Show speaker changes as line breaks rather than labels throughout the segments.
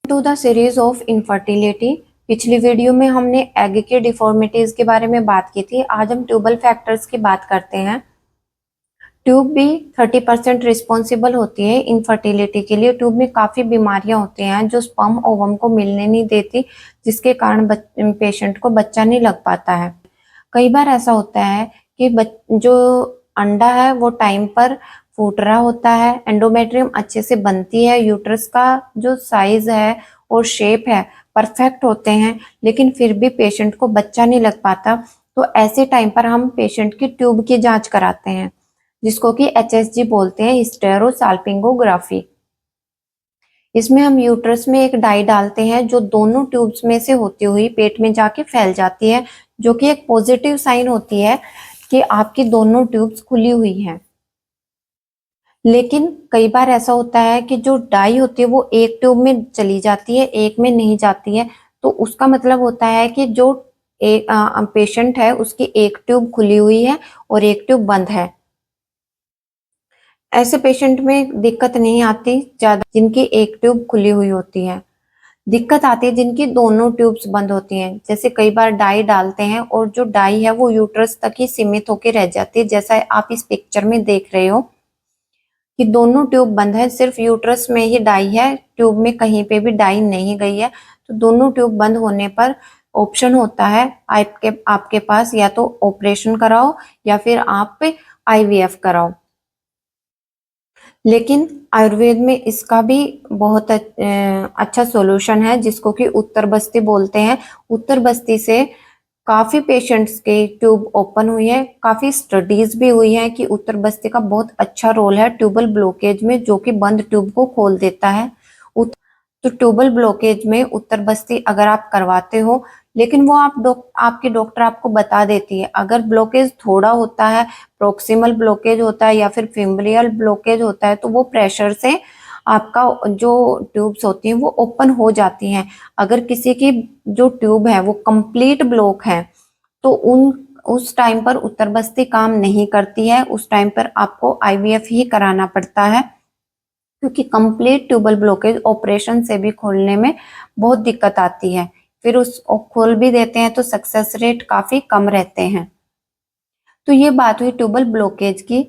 To the series of infertility. पिछली video में हमने एग के डिफॉर्मिटीज के बारे में बात की थी। आज हम ट्यूबल फैक्टर्स की बात करते हैं। ट्यूब भी 30% रिस्पॉन्सिबल होती है इनफर्टिलिटी के लिए। ट्यूब में काफी बीमारियां होती हैं जो स्पर्म ओवम को मिलने नहीं देती, जिसके कारण पेशेंट को बच्चा नहीं लग पाता है। कई बार ऐसा होता है कि जो अंडा है वो टाइम पर फूट रहा होता है, एंडोमेट्रियम अच्छे से बनती है, यूट्रस का जो साइज है और शेप है परफेक्ट होते हैं, लेकिन फिर भी पेशेंट को बच्चा नहीं लग पाता। तो ऐसे टाइम पर हम पेशेंट की ट्यूब की जांच कराते हैं, जिसको कि HSG बोलते हैं, हिस्टेरोसाल्पिंगोग्राफी। इसमें हम यूट्रस में एक डाई डालते हैं जो दोनों ट्यूब्स में से होती हुई पेट में जाके फैल जाती है, जो कि एक पॉजिटिव साइन होती है कि आपकी दोनों ट्यूब्स खुली हुई हैं। लेकिन कई बार ऐसा होता है कि जो डाई होती है वो एक ट्यूब में चली जाती है, एक में नहीं जाती है। तो उसका मतलब होता है कि जो एक पेशेंट है उसकी एक ट्यूब खुली हुई है और एक ट्यूब बंद है। ऐसे पेशेंट में दिक्कत नहीं आती ज्यादा जिनकी एक ट्यूब खुली हुई होती है। दिक्कत आती है जिनकी दोनों ट्यूब्स बंद होती हैं। जैसे कई बार डाई डालते हैं और जो डाई है वो यूट्रस तक ही सीमित होकर रह जाती है, जैसा आप इस पिक्चर में देख रहे हो कि दोनों ट्यूब बंद है, सिर्फ यूट्रस में ही डाई है, ट्यूब में कहीं पे भी डाई नहीं गई है। तो दोनों ट्यूब बंद होने पर ऑप्शन होता है आपके पास, या तो ऑपरेशन कराओ या फिर आप IVF कराओ। लेकिन आयुर्वेद में इसका भी बहुत अच्छा सॉल्यूशन है, जिसको कि उत्तर बस्ती बोलते हैं। उत्तर बस्ती से काफी पेशेंट्स के ट्यूब ओपन हुई है। काफी स्टडीज भी हुई है कि उत्तर बस्ती का बहुत अच्छा रोल है ट्यूबल ब्लॉकेज में, जो कि बंद ट्यूब को खोल देता है। तो ट्यूबल ब्लॉकेज में उत्तर बस्ती अगर आप करवाते हो, लेकिन वो आपकी डॉक्टर आपको बता देती है, अगर ब्लॉकेज थोड़ा होता है, प्रोक्सिमल ब्लॉकेज होता है या फिर फिम्ब्रियल ब्लॉकेज होता है, तो वो प्रेशर से आपका जो ट्यूब्स होती हैं वो ओपन हो जाती हैं। अगर किसी की जो ट्यूब है वो कंप्लीट ब्लॉक है, तो उस टाइम पर उत्तर बस्ती काम नहीं करती है। उस टाइम पर आपको IVF ही कराना पड़ता है, क्योंकि कंप्लीट ट्यूबल ब्लॉकेज ऑपरेशन से भी खोलने में बहुत दिक्कत आती है। फिर उस खोल भी देते हैं तो सक्सेस रेट काफी कम रहते हैं। तो ये बात हुई ट्यूबल ब्लॉकेज की।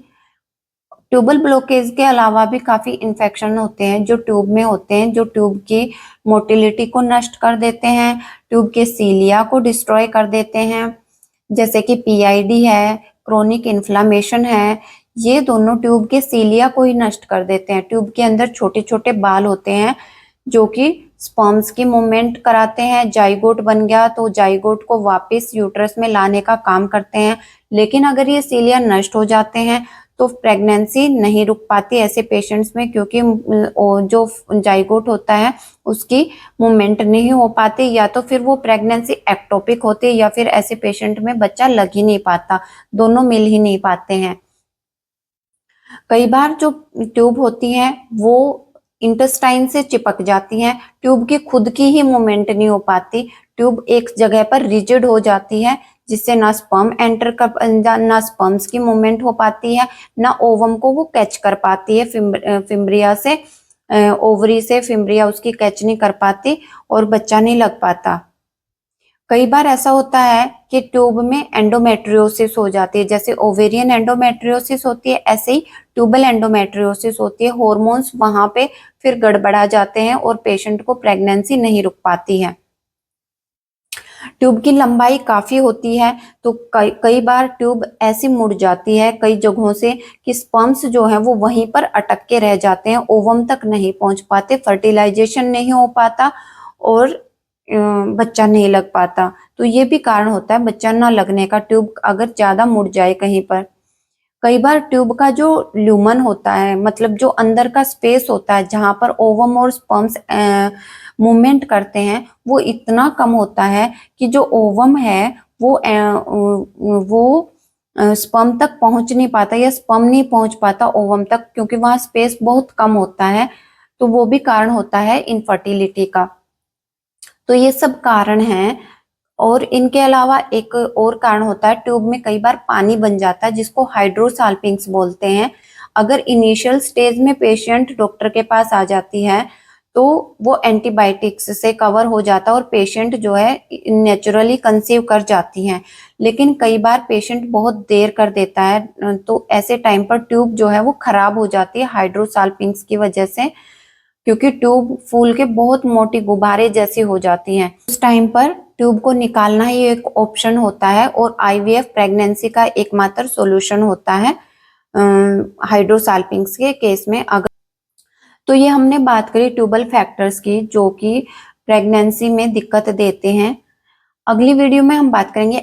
ट्यूबल ब्लॉकेज के अलावा भी काफी इन्फेक्शन होते हैं जो ट्यूब में होते हैं, जो ट्यूब की मोटिलिटी को नष्ट कर देते हैं, ट्यूब के सीलिया को डिस्ट्रॉय कर देते हैं। जैसे कि PID है, क्रोनिक इन्फ्लामेशन है, ये दोनों ट्यूब के सीलिया को ही नष्ट कर देते हैं। ट्यूब के अंदर छोटे छोटे बाल होते हैं जो कि स्पर्म्स की मूवमेंट कराते हैं। जाइगोट बन गया तो जाइगोट को वापस यूट्रस में लाने का काम करते हैं। लेकिन अगर ये सीलिया नष्ट हो जाते हैं तो प्रेगनेंसी नहीं रुक पाती ऐसे पेशेंट्स में, क्योंकि जो जाइगोट होता है उसकी मूवमेंट नहीं हो पाती, या तो फिर वो प्रेगनेंसी एक्टोपिक होती है या फिर ऐसे पेशेंट में बच्चा लग ही नहीं पाता, दोनों मिल ही नहीं पाते हैं। कई बार जो ट्यूब होती है वो इंटेस्टाइन से चिपक जाती हैं, ट्यूब की खुद की ही मूवमेंट नहीं हो पाती, ट्यूब एक जगह पर रिजिड हो जाती है, जिससे ना स्पर्म एंटर कर, ना स्पर्म्स की मूवमेंट हो पाती है, ना ओवम को वो कैच कर पाती है फिम्ब्रिया से, ओवरी से फिम्ब्रिया उसकी कैच नहीं कर पाती और बच्चा नहीं लग पाता। कई बार ऐसा होता है कि ट्यूब में एंडोमेट्रियोसिस हो जाती है। जैसे ओवेरियन एंडोमेट्रियोसिस होती है, ऐसे ही ट्यूबल एंडोमेट्रियोसिस होती है। हॉर्मोन्स वहां पे फिर गड़बड़ा जाते हैं और पेशेंट को प्रेगनेंसी नहीं रुक पाती है। ट्यूब की लंबाई काफी होती है, तो कई बार ट्यूब ऐसी मुड़ जाती है कई जगहों से कि स्पर्म्स जो है वो वहीं पर अटक के रह जाते हैं, ओवम तक नहीं पहुंच पाते, फर्टिलाइजेशन नहीं हो पाता और बच्चा नहीं लग पाता। तो ये भी कारण होता है बच्चा ना लगने का, ट्यूब अगर ज्यादा मुड़ जाए कहीं पर। कई बार ट्यूब का जो ल्यूमन होता है, मतलब जो अंदर का स्पेस होता है जहां पर ओवम और स्पर्म्स मूवमेंट करते हैं, वो इतना कम होता है कि जो ओवम है वो स्पर्म तक पहुंच नहीं पाता या स्पर्म नहीं पहुंच पाता ओवम तक, क्योंकि वहां स्पेस बहुत कम होता है। तो वो भी कारण होता है इनफर्टिलिटी का। तो ये सब कारण हैं। और इनके अलावा एक और कारण होता है, ट्यूब में कई बार पानी बन जाता है जिसको हाइड्रोसाल्पिंग्स बोलते हैं। अगर इनिशियल स्टेज में पेशेंट डॉक्टर के पास आ जाती है तो वो एंटीबायोटिक्स से कवर हो जाता है और पेशेंट जो है नेचुरली कंसीव कर जाती हैं। लेकिन कई बार पेशेंट बहुत देर कर देता है, तो ऐसे टाइम पर ट्यूब जो है वो खराब हो जाती है हाइड्रोसाल्पिंग्स की वजह से, क्योंकि ट्यूब फूल के बहुत मोटी गुब्बारे जैसी हो जाती हैं। उस टाइम पर ट्यूब को निकालना ही एक ऑप्शन होता है और आईवीएफ प्रेगनेंसी का एकमात्र सॉल्यूशन होता है हाइड्रोसाल्पिंग्स के केस में। अगर तो ये हमने बात करी ट्यूबल फैक्टर्स की जो कि प्रेगनेंसी में दिक्कत देते हैं। अगली वीडियो में हम बात करेंगे